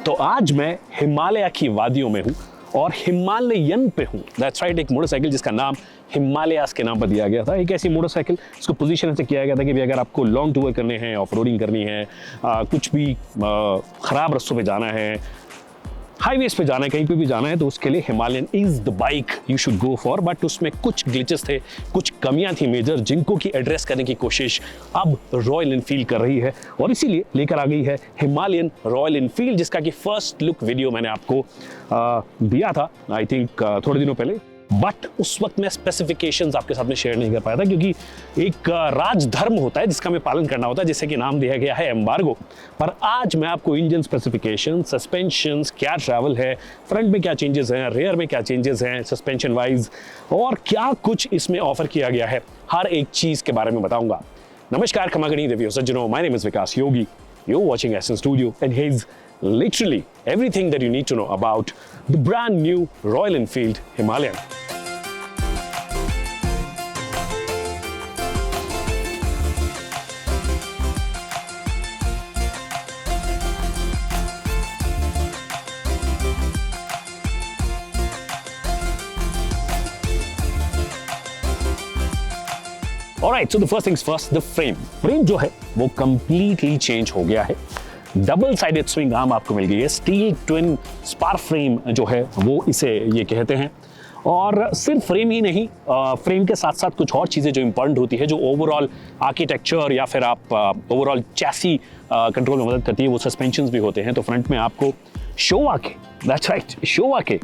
तो आज मैं हिमालय की वादियों में हूँ और हिमालयन पे हूँ। दैट्स राइट, एक मोटरसाइकिल जिसका नाम हिमालयास के नाम पर दिया गया था। एक ऐसी मोटरसाइकिल जिसको पोजीशन ऐसे किया गया था कि भी अगर आपको लॉन्ग टूर करने हैं, ऑफ रोडिंग करनी है, कुछ भी ख़राब रास्तों पे जाना है, हाईवेज पे जाना है, कहीं पे भी जाना है, तो उसके लिए Himalayan is the bike you should go for. But उसमें कुछ ग्लिचेस थे, कुछ कमियां थी मेजर, जिनको की एड्रेस करने की कोशिश अब रॉयल एनफील्ड कर रही है और इसीलिए लेकर आ गई है हिमालयन रॉयल एनफील्ड, जिसका कि फर्स्ट लुक वीडियो मैंने आपको दिया था आई थिंक थोड़े दिनों पहले। बट उस वक्त मैं स्पेसिफिकेशंस आपके साथ में शेयर नहीं कर पाया था, क्योंकि एक राजधर्म होता है जिसका हमें पालन करना होता है, जिससे कि नाम दिया गया है एम्बार्गो। पर आज मैं आपको इंजन स्पेसिफिकेशन, सस्पेंशंस, क्या ट्रैवल है, फ्रंट में क्या चेंजेस हैं, रेयर में क्या चेंजेस हैं सस्पेंशन वाइज, और क्या कुछ इसमें ऑफर किया गया है, हर एक चीज के बारे में बताऊंगा। नमस्कार खमागणी देवियों सज्जनों, my name is Vikas Yogi, you're watching Essence Studio, and here's literally everything that you need to know about the brand new Royal Enfield Himalayan. Alright, so the first things first, the frame. Frame जो है वो completely change हो गया है। Double sided swing arm आपको मिल गई है। Steel twin spar frame जो है वो इसे ये कहते हैं। और सिर्फ फ्रेम ही नहीं, फ्रेम के साथ साथ कुछ और चीज़ें जो इंपॉर्टेंट होती है, जो ओवरऑल आर्किटेक्चर या फिर आप ओवरऑल चैसी कंट्रोल में मदद करती है, वो सस्पेंशंस भी होते हैं। तो फ्रंट में आपको शोवा के, दैट्स राइट, शोवा के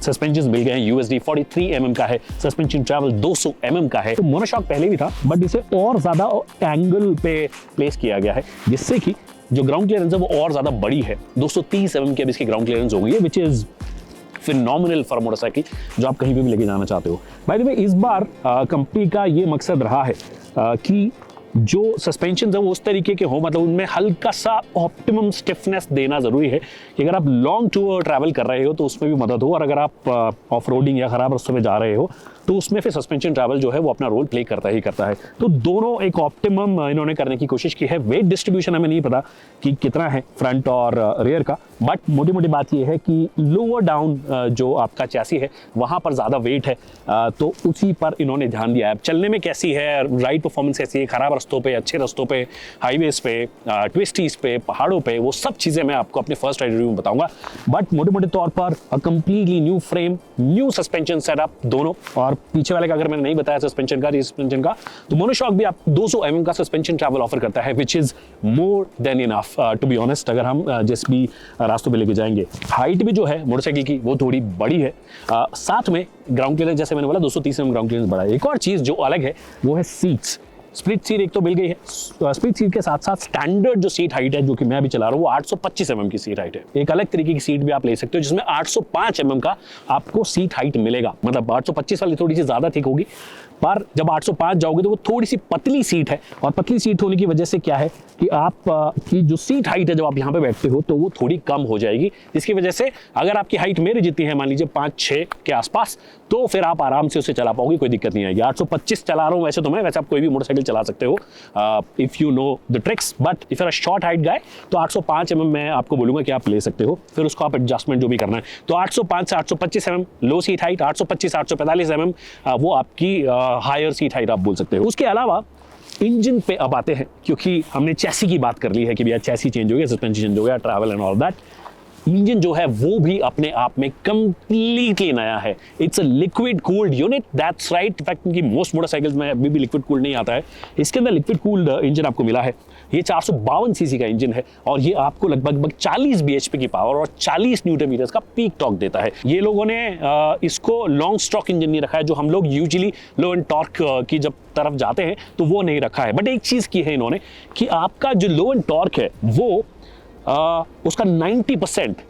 सस्पेंशंस मिल गए हैं। USD 43 mm का है, सस्पेंशन ट्रैवल 200 mm का है। तो मोनोशॉक पहले भी था, बट इसे और ज़्यादा एंगल पे प्लेस किया गया है, जिससे कि जो ग्राउंड क्लियरेंस है वो और ज़्यादा बड़ी है। 230 mm की अब इसकी ग्राउंड क्लियरेंस हो गई है, which is phenomenal for motorcycle जो आप कहीं पे भी लेके जाना चाहते हो। बाय द वे, इस बार कंपनी का ये मकसद रहा है कि जो सस्पेंशन है वो उस तरीके के हो, मतलब उनमें हल्का सा ऑप्टिमम स्टिफनेस देना ज़रूरी है कि अगर आप लॉन्ग टूर ट्रैवल कर रहे हो तो उसमें भी मदद हो, और अगर आप ऑफ रोडिंग या ख़राब रास्तों पे जा रहे हो तो उसमें फिर सस्पेंशन ट्रैवल जो है वो अपना रोल प्ले करता ही करता है। तो दोनों एक ऑप्टिमम इन्होंने करने की कोशिश की है। वेट डिस्ट्रीब्यूशन हमें नहीं पता कि कितना है फ्रंट और रेयर का, बट मोटी मोटी बात ये है कि लोअर डाउन जो आपका चैसी है वहाँ पर ज़्यादा वेट है, तो उसी पर इन्होंने ध्यान दिया है। चलने में कैसी है, राइड परफॉर्मेंस कैसी है, ख़राब रास्तों पे, अच्छे रास्तों पे, हाईवेज पे, ट्विस्टीज पे, पहाड़ों पे, वो सब चीज़ें मैं आपको अपने फर्स्ट राइड रिव्यू में बताऊंगा। बट मोटे मोटे तौर पर completely new frame, new suspension setup दोनों। और पीछे वाले का अगर मैंने नहीं बताया सस्पेंशन का, तो मोनोशॉक भी आप 200 mm का सस्पेंशन ट्रैवल ऑफर करता है, which is more than enough to be honest. अगर हम जिस भी रास्तों पे लेके जाएंगे, हाइट भी जो है मोटरसाइकिल की वो थोड़ी बड़ी है, साथ में ग्राउंड क्लियरेंस जैसे मैंने बोला 230 mm ग्राउंड क्लियरेंस बड़ा है। एक और चीज जो अलग है वो है सीट्स। स्प्लिट सीट एक तो मिल गई है, स्प्लिट सीट के साथ साथ स्टैंडर्ड जो सीट हाइट है जो कि मैं अभी चला रहा हूँ वो 825 mm की सीट हाइट है। एक अलग तरीके की सीट भी आप ले सकते हो जिसमें 805 mm का आपको सीट हाइट मिलेगा। मतलब 825 वाली थोड़ी सी ज्यादा ठीक होगी, पर जब 805 जाओगे तो वो थोड़ी सी पतली सीट है, और पतली सीट होने की वजह से क्या है कि आप की जो सीट हाइट है जब आप यहाँ पे बैठते हो तो वो थोड़ी कम हो जाएगी, जिसकी वजह से अगर आपकी हाइट मेरे जितनी है, मान लीजिए 5-6 के आसपास, तो फिर आप आराम से उसे चला पाओगे, कोई दिक्कत नहीं आएगी। 825 चला रहा हूँ वैसे तो मैं, वैसे आप कोई भी मोटरसाइकिल चला सकते हो if you know the tricks, but if you're a short height guy तो 805 mm मैं आपको बोलूँगा कि आप ले सकते हो। फिर उसको आप एडजस्टमेंट जो भी करना है, तो 805 से 825 mm लो सीट हाइट, 845 mm वो आपकी हायर सीट हाइट आप बोल सकते हो। उसके अलावा इंजन पे अब आते हैं, क्योंकि हमने चैसी की बात कर ली है कि भैया चैसी चेंज हो गया, सस्पेंशन चेंज हो गया, travel and all that. Engine जो है वो भी अपने आप में कंप्लीटली नया है। It's a liquid cooled unit, that's right. In fact इनकी मोस्ट मोटरसाइकिल्स में अभी भी लिक्विड कूल्ड नहीं आता है, इसके अंदर लिक्विड कूल्ड इंजन आपको मिला है। ये 452 सीसी का इंजन है और ये आपको लगभग 40 bhp की पावर और 40 न्यूटन मीटर्स का पीक टॉर्क देता है। ये लोगों ने इसको लॉन्ग स्ट्रोक इंजन नहीं रखा है, जो हम लोग यूजुअली लो एंड टॉर्क की जब तरफ जाते हैं तो वो नहीं रखा है। बट एक चीज़ की है इन्होंने कि आपका जो लो एंड टॉर्क है वो उसका 90%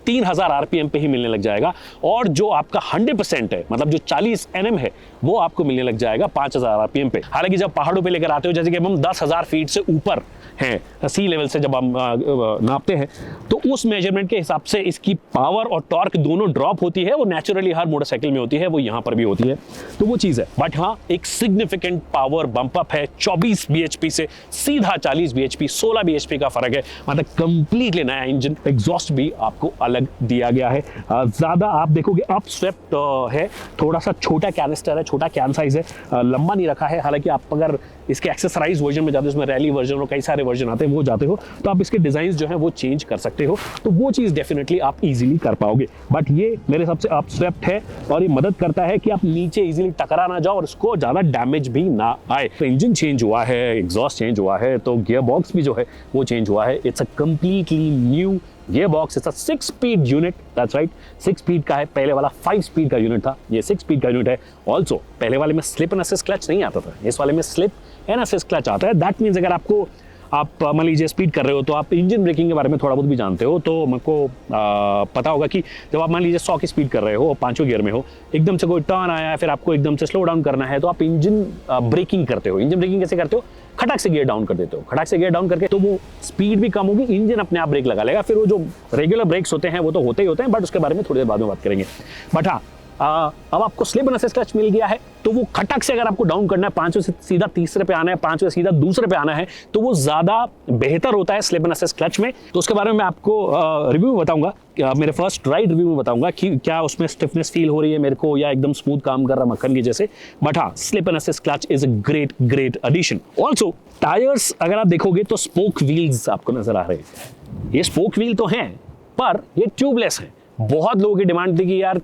3000 आरपीएम पे ही मिलने लग जाएगा, और जो आपका 100% है, मतलब जो 40 Nm है, वो आपको मिलने लग जाएगा 5000 आरपीएम पे। हालांकि जब पहाड़ों पे लेकर आते हो, जैसे कि हम 10,000 फीट से ऊपर हैं सी लेवल से, जब हम नापते हैं, तो उस मेजरमेंट के हिसाब से इसकी पावर और टॉर्क दोनों ड्रॉप होती है। वो नेचुरली हर मोटरसाइकिल में होती है, वो यहाँ पर भी होती है, तो वो चीज़ है। बट हाँ, एक सिग्निफिकेंट पावर बम्प अप है, 24 bhp से सीधा 40 bhp, 16 bhp का फर्क है, मतलब कंप्लीटली नया इंजन। एग्जॉस्ट भी आपको अलग दिया गया है। ज़्यादा आप देखोगे अप स्वेप्ट है, थोड़ा सा छोटा कैनिस्टर है, छोटा कैन साइज है, लंबा नहीं रखा है। हालांकि आप अगर इसके एक्सेसराइज वर्जन में जाते हो, उसमें रैली वर्जन और कई सारे वर्जन आते हैं, वो जाते हो तो आप इसके डिजाइन जो है वो चेंज कर सकते हो, तो वो चीज़ डेफिनेटली आप इजीली कर पाओगे। बट ये मेरे हिसाब से अप स्वेप्ट है, और ये मदद करता है कि आप नीचे इजीली टकरा ना जाओ और उसको ज़्यादा डैमेज भी ना आए। तो इंजन चेंज हुआ है, एग्जॉस्ट चेंज हुआ है, तो गियर बॉक्स भी जो है वो चेंज हुआ है। It's a completely new gear box, it's a 6 speed unit, that's right, 6 speed का है। पहले वाला 5 स्पीड का यूनिट था, ये 6 स्पीड का यूनिट है। ऑल्सो पहले वाले में स्लिप एंड असिस्ट क्लच नहीं आता था, इस वाले में स्लिप एंड असिस्ट क्लच आता है। दैट मीन्स अगर आप मान लीजिए स्पीड कर रहे हो, तो आप इंजन ब्रेकिंग के बारे में थोड़ा बहुत भी जानते हो, तो मुझको पता होगा कि जब आप मान लीजिए 100 की स्पीड कर रहे हो और 5वें गियर में हो, एकदम से कोई टर्न आया है, फिर आपको एकदम से स्लो डाउन करना है, तो आप इंजन ब्रेकिंग करते हो। इंजन ब्रेकिंग कैसे करते हो? खटक से गियर डाउन कर देते हो, खटक से गियर डाउन करके, तो वो स्पीड भी कम होगी, इंजन अपने आप ब्रेक लगा लेगा। फिर वो जो रेगुलर ब्रेक्स होते हैं वो तो होते ही होते हैं, बट उसके बारे में थोड़ी देर बाद में बात करेंगे। बट हाँ, अब आपको स्लिप एंड असिस्ट क्लच मिल गया है, तो वो खटक से अगर आपको डाउन करना है, 5वें से सीधा तीसरे पे आना है, 5वें सीधा दूसरे पे आना है, तो वो ज्यादा बेहतर होता है स्लिप एंड असिस्ट क्लच में। तो उसके बारे में मैं आपको रिव्यू में बताऊंगा, मेरे फर्स्ट राइड रिव्यू में बताऊंगा कि क्या उसमें स्टिफनेस फील हो रही है मेरे को, या एकदम स्मूथ काम कर रहा मक्खन की जैसे। बट हाँ, slip and assist clutch is a great addition. Also tyres अगर आप देखोगे तो स्पोक व्हील्स आपको नजर आ रहे हैं। ये स्पोक व्हील तो हैं, पर ये ट्यूबलेस है। बहुत लोगों की डिमांड थी कि यार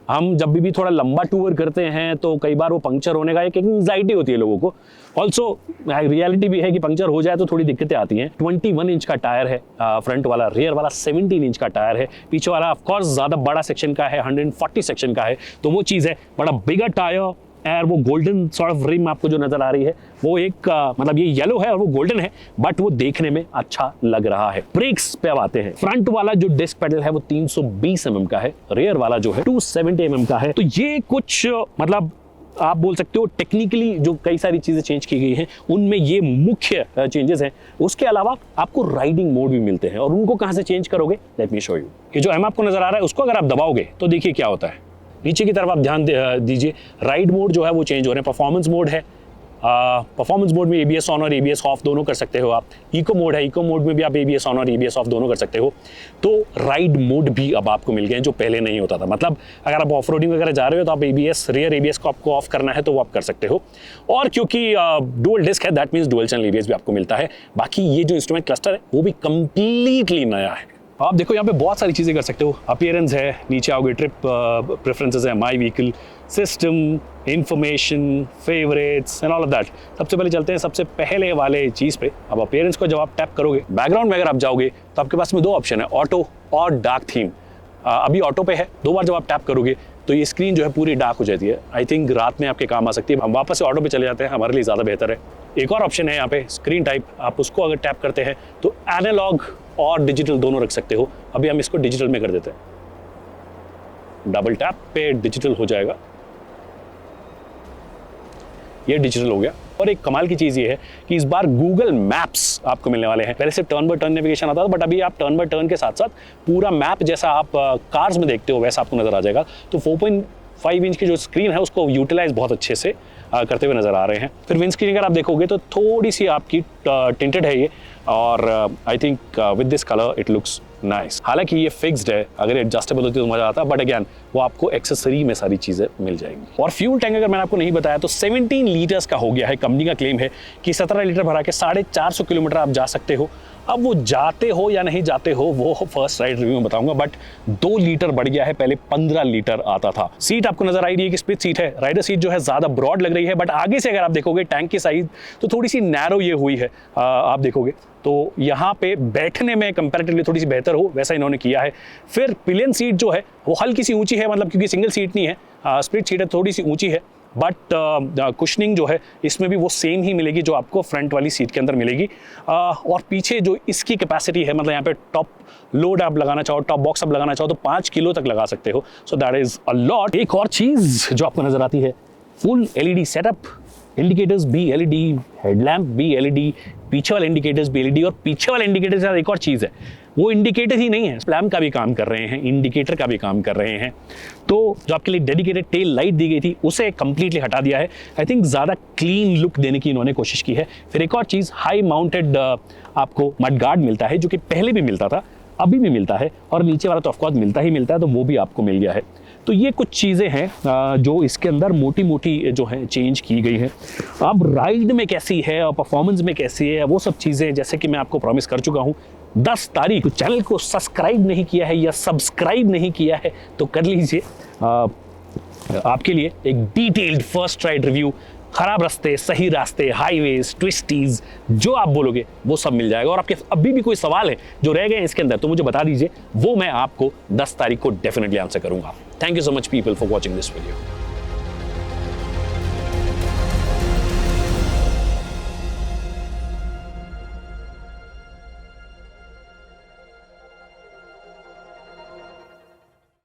हम जब भी थोड़ा लंबा टूर करते हैं तो कई बार वो पंक्चर होने का एक एंजाइटी होती है लोगों को। ऑल्सो रियलिटी भी है कि पंक्चर हो जाए तो थोड़ी दिक्कतें आती हैं। 21 इंच का टायर है फ्रंट वाला, रियर वाला 17 इंच का टायर है, पीछे वाला ऑफकोर्स ज़्यादा बड़ा सेक्शन का है, 140 सेक्शन का है, तो वो चीज़ है। बड़ा बिगर टायर और वो गोल्डन सॉर्ट ऑफ रिम आपको जो नजर आ रही है, वो एक मतलब ये येलो है और वो गोल्डन है, बट वो देखने में अच्छा लग रहा है। ब्रेक्स पे अब आते हैं। फ्रंट वाला जो डिस्क पेडल है वो 320 mm का है, रियर वाला जो है 270 mm का है। तो ये कुछ मतलब आप बोल सकते हो टेक्निकली जो कई सारी चीजें चेंज की गई हैं, उनमें ये मुख्य चेंजेस हैं। उसके अलावा आपको राइडिंग मोड भी मिलते हैं, और उनको कहां से चेंज करोगे, लेट मी शो यू। ये जो एम आपको नजर आ रहा है, उसको अगर आप दबाओगे तो देखिए क्या होता है। नीचे की तरफ आप ध्यान दीजिए, राइड मोड जो है वो चेंज हो रहे हैं। परफॉर्मेंस मोड है, परफॉर्मेंस मोड में ABS ऑन और ABS ऑफ दोनों कर सकते हो आप। इको मोड है, इको मोड में भी आप ABS ऑन और ABS ऑफ दोनों कर सकते हो। तो राइड मोड भी अब आपको मिल गए हैं, जो पहले नहीं होता था। मतलब अगर आप ऑफ रोडिंग वगैरह जा रहे हो तो आप रियर ABS को आपको ऑफ करना है तो वो आप कर सकते हो। और क्योंकि डुअल डिस्क है, that means dual channel ABS भी आपको मिलता है। बाकी ये जो इंस्ट्रूमेंट क्लस्टर है वो भी कंप्लीटली नया है। आप देखो यहाँ पे बहुत सारी चीज़ें कर सकते हो। अपीयरेंस है, नीचे आओगे ट्रिप प्रेफरेंसेस है, my vehicle, system, information, favourites and all of that. सबसे पहले चलते हैं सबसे पहले वाले चीज़ पे। अब अपीयरेंस को जब आप टैप करोगे, बैकग्राउंड में अगर आप जाओगे तो आपके पास में दो ऑप्शन है, ऑटो और डार्क थीम। अभी ऑटो पे है, 2 बार जब आप टैप करोगे तो ये स्क्रीन जो है पूरी डार्क हो जाती है। आई थिंक रात में आपके काम आ सकती है। हम वापस से ऑटो पे चले जाते हैं, हमारे लिए ज़्यादा बेहतर है। एक और ऑप्शन है यहाँ पे स्क्रीन टाइप, आप उसको अगर टैप करते हैं तो एनालॉग और डिजिटल दोनों रख सकते हो। अभी हम इसको डिजिटल में कर देते हैं, डबल टैप पे डिजिटल हो जाएगा, ये डिजिटल हो गया। और एक कमाल की चीज़ ये है कि इस बार गूगल मैप्स आपको मिलने वाले हैं। पहले सिर्फ टर्न बाय टर्न नेविगेशन आता था, बट अभी आप टर्न बाय टर्न के साथ साथ पूरा मैप जैसा आप कार्स में देखते हो वैसा आपको नजर आ जाएगा। तो 4.5 इंच की जो स्क्रीन है उसको यूटिलाइज बहुत अच्छे से करते हुए नजर आ रहे हैं। फिर विंड स्क्रीन अगर आप देखोगे तो थोड़ी सी आपकी टिंटेड है ये, और I think with this colour it looks nice. हालांकि ये फिक्स्ड है, अगर एडजस्टेबल होती तो मजा आता, बट अगेन वो आपको एक्सेसरी में सारी चीजें मिल जाएंगी। और फ्यूल टैंक अगर मैंने आपको नहीं बताया तो 17 लीटर्स का हो गया है। कंपनी का क्लेम है कि 17 लीटर भरा के 450 किलोमीटर आप जा सकते हो। अब वो जाते हो या नहीं जाते हो वो फर्स्ट राइड रिव्यू में बताऊंगा, बट 2 लीटर बढ़ गया है, पहले 15 लीटर आता था। सीट आपको नजर आ रही है कि स्प्लिट सीट है। राइडर सीट जो है ज्यादा ब्रॉड लग रही है, बट आगे से अगर आप देखोगे टैंक की साइज तो थोड़ी सी नैरो ये हुई है। आप देखोगे तो यहाँ पे बैठने में कंपैरेटिवली थोड़ी सी बेहतर हो वैसा इन्होंने किया है। फिर पिलियन सीट जो है वो हल्की सी ऊंची है, मतलब क्योंकि सिंगल सीट नहीं है, स्प्लिट सीट है, थोड़ी सी ऊंची है। बट कुशनिंग जो है इसमें भी वो सेम ही मिलेगी जो आपको फ्रंट वाली सीट के अंदर मिलेगी। और पीछे जो इसकी कैपेसिटी है, मतलब यहाँ पे टॉप लोड आप लगाना चाहो, टॉप बॉक्स आप लगाना चाहो तो 5 किलो तक लगा सकते हो। So that is a lot. एक और चीज़ जो आपको नजर आती है, फुल LED सेटअप, इंडिकेटर्स भी LED, हेडलैम्प भी LED, पीछे वाले इंडिकेटर्स भी LED। और पीछे वाले इंडिकेटर्स यार एक और चीज़ है, वो इंडिकेटर ही नहीं है, लैम्प का भी काम कर रहे हैं, इंडिकेटर का भी काम कर रहे हैं। तो जो आपके लिए डेडिकेटेड टेल लाइट दी गई थी उसे कंप्लीटली हटा दिया है। आई थिंक ज़्यादा क्लीन लुक देने की इन्होंने कोशिश की है। फिर एक और चीज़, हाई माउंटेड आपको मड गार्ड मिलता है, जो कि पहले भी मिलता था, अभी भी मिलता है, और नीचे वाला तो ऑफकोर्स मिलता ही मिलता है, तो वो भी आपको मिल गया है। तो ये कुछ चीज़ें हैं जो इसके अंदर मोटी मोटी जो है चेंज की गई है। अब राइड में कैसी है और परफॉर्मेंस में कैसी है, वो सब चीज़ें जैसे कि मैं आपको प्रॉमिस कर चुका हूँ 10 तारीख। तो चैनल को सब्सक्राइब नहीं किया है या सब्सक्राइब नहीं किया है तो कर लीजिए। आपके लिए एक डिटेल्ड फर्स्ट राइड रिव्यू, खराब रास्ते, सही रास्ते, हाईवेज, ट्विस्टीज, जो आप बोलोगे वो सब मिल जाएगा। और आपके अभी भी कोई सवाल है जो रह गए इसके अंदर तो मुझे बता दीजिए, वो मैं आपको 10 तारीख को डेफिनेटली आंसर करूंगा। Thank you so much people for watching this video.